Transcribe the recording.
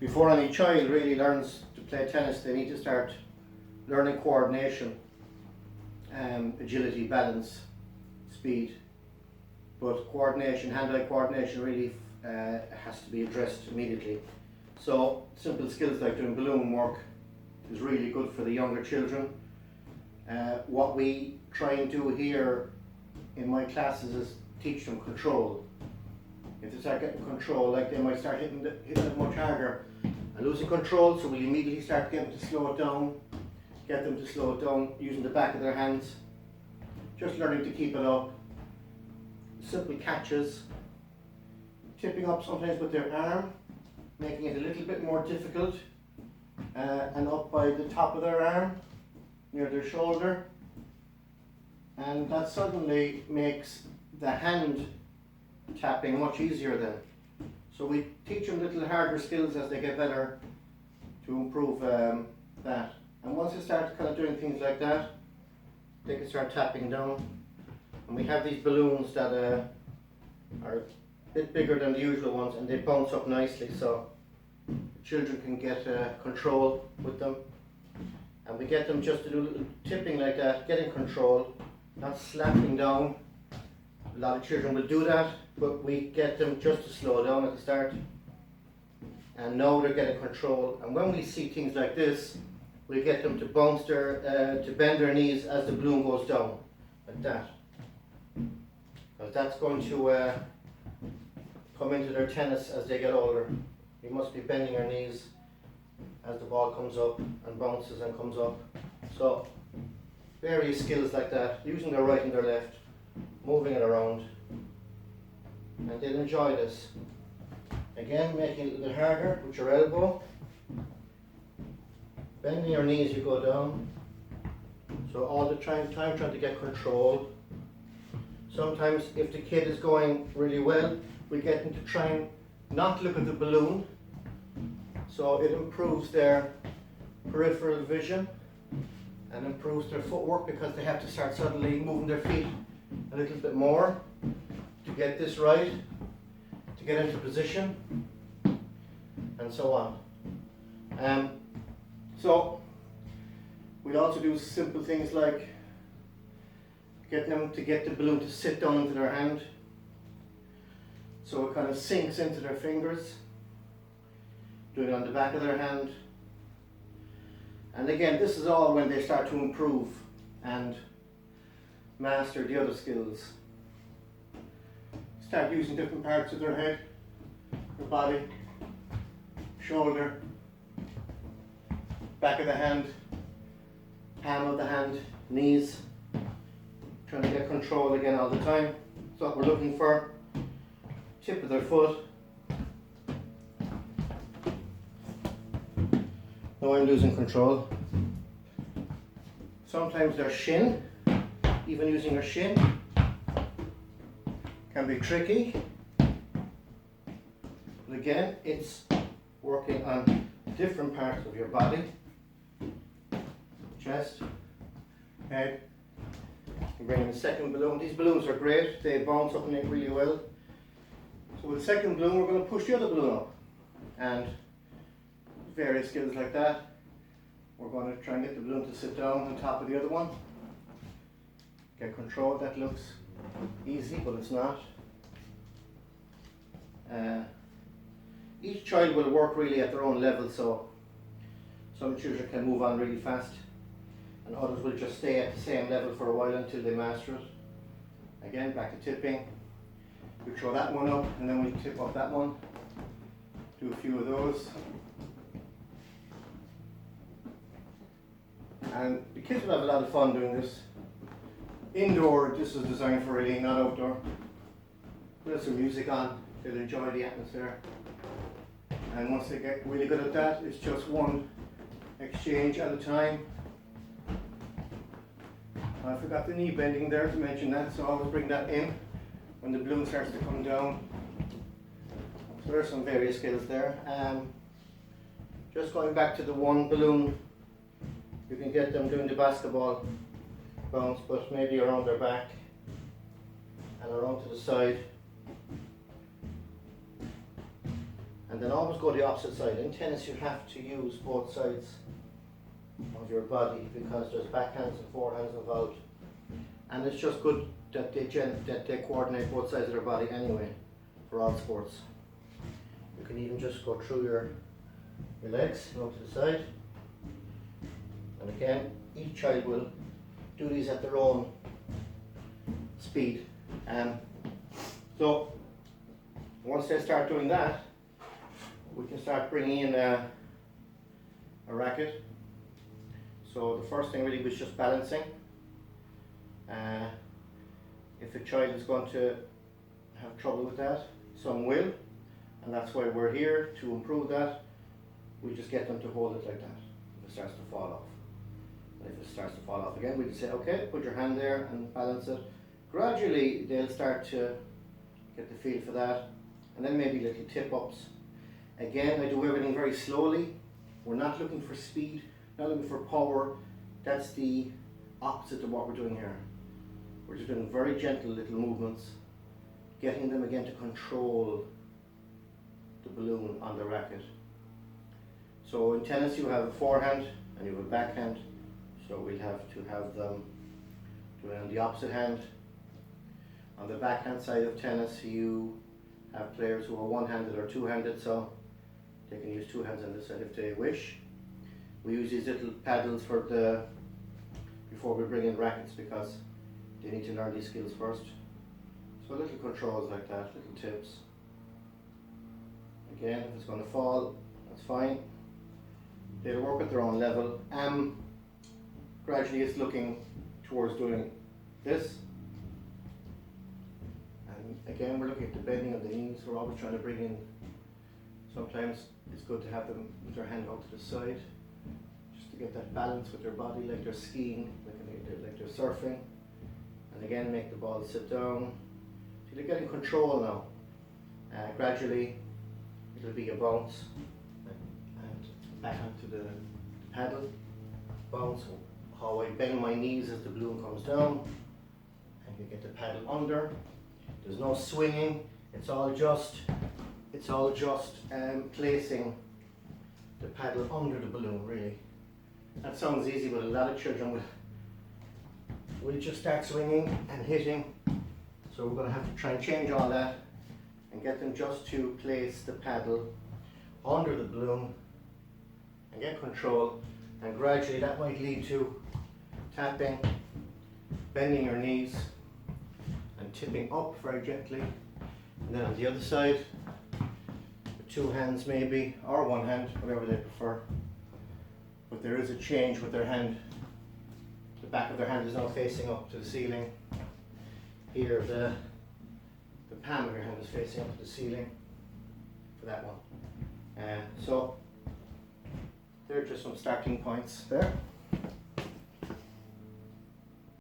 before any child really learns to play tennis, they need to start learning coordination, agility, balance, speed. But coordination, hand-eye coordination really has to be addressed immediately. So simple skills like doing balloon work is really good for the younger children. What we try and do here in my classes is teach them control. If they start getting control, like they might start hitting it much harder and losing control, so we immediately start getting them to slow it down, get them to slow it down using the back of their hands, just learning to keep it up. Simple catches, tipping up sometimes with their arm, making it a little bit more difficult, and up by the top of their arm, near their shoulder, and that suddenly makes the hand tapping much easier then. So we teach them little harder skills as they get better to improve that. And once they start kind of doing things like that, they can start tapping down. And we have these balloons that are a bit bigger than the usual ones, and they bounce up nicely, so children can get control with them. And we get them just to do a little tipping like that, getting control, not slapping down. A lot of children will do that, but we get them just to slow down at the start. And now they're getting control. And when we see things like this, we get them to bounce to bend their knees as the balloon goes down, like that. Because that's going to come into their tennis as they get older. You must be bending your knees as the ball comes up and bounces and comes up. So various skills like that, using their right and their left, moving it around, and they'll enjoy this. Again, making it a little harder with your elbow, bending your knees, you go down. So all the time trying to get control. Sometimes if the kid is going really well, we get them to try and not look at the balloon, so it improves their peripheral vision and improves their footwork, because they have to start suddenly moving their feet a little bit more to get this right, to get into position, and so on. So we'd also do simple things like getting them to get the balloon to sit down into their hand, so it kind of sinks into their fingers, doing it on the back of their hand. And again, this is all when they start to improve and master the other skills. Start using different parts of their head, their body, shoulder, back of the hand, palm of the hand, knees, trying to get control again all the time. That's what we're looking for. Tip of their foot. Now I'm losing control. Sometimes their shin, even using their shin, can be tricky. But again, it's working on different parts of your body. Chest, head. You bring in the second balloon. These balloons are great. They bounce up and in really well. So with the second balloon, we're going to push the other balloon up. And various skills like that. We're going to try and get the balloon to sit down on top of the other one. Get control. That looks easy, but it's not. Each child will work really at their own level, so some children can move on really fast, and others will just stay at the same level for a while until they master it. Again, back to tipping. We throw that one up, and then we tip up that one. Do a few of those. And the kids will have a lot of fun doing this. Indoor, this is designed for really, not outdoor. Put some music on, they'll enjoy the atmosphere. And once they get really good at that, it's just one exchange at a time. I forgot the knee bending there to mention that, so I always bring that in when the balloon starts to come down. So there's some various skills there. Just going back to the one balloon, you can get them doing the basketball bounce, but maybe around their back and around to the side. and then always go the opposite side. In tennis you have to use both sides of your body because there's backhands and forehands involved, and it's just good that they coordinate both sides of their body anyway for all sports. You can even just go through your legs, go to the side, and again each child will do these at their own speed. So once they start doing that, we can start bringing in a racket. So the first thing really was just balancing. If a child is going to have trouble with that, some will, and that's why we're here to improve that. We just get them to hold it like that if it starts to fall off. And if it starts to fall off again, we just say, okay, put your hand there and balance it. Gradually they'll start to get the feel for that, and then maybe little tip ups. Again, I do everything very slowly. We're not looking for speed, not looking for power. That's the opposite of what we're doing here. We're just doing very gentle little movements, getting them again to control the balloon on the racket. So in tennis you have a forehand and you have a backhand, so we'll have to have them doing on the opposite hand. On the backhand side of tennis you have players who are one-handed or two-handed, so they can use two hands on this side if they wish. We use these little paddles before we bring in rackets because they need to learn these skills first. So little controls like that, little tips. Again, if it's going to fall, that's fine. They'll work at their own level. Gradually it's looking towards doing this. And again, we're looking at the bending of the knees. We're always trying to bring in, sometimes it's good to have them with their hand out to the side, just to get that balance with their body, like they're skiing, like they're surfing. And again, make the ball sit down. So they're getting control now. Gradually, it'll be a bounce and back onto the paddle. Bounce, how I bend my knees as the balloon comes down, and you get the paddle under. There's no swinging. It's all just placing the paddle under the balloon. Really, that sounds easy, but a lot of children will just start swinging and hitting. So we're going to have to try and change all that and get them just to place the paddle under the balloon and get control. And gradually that might lead to tapping, bending your knees and tipping up very gently. And then on the other side, with two hands maybe, or one hand, whatever they prefer. But there is a change with their hand. The back of their hand is now facing up to the ceiling. Here the palm of your hand is facing up to the ceiling for that one. So there are just some starting points there.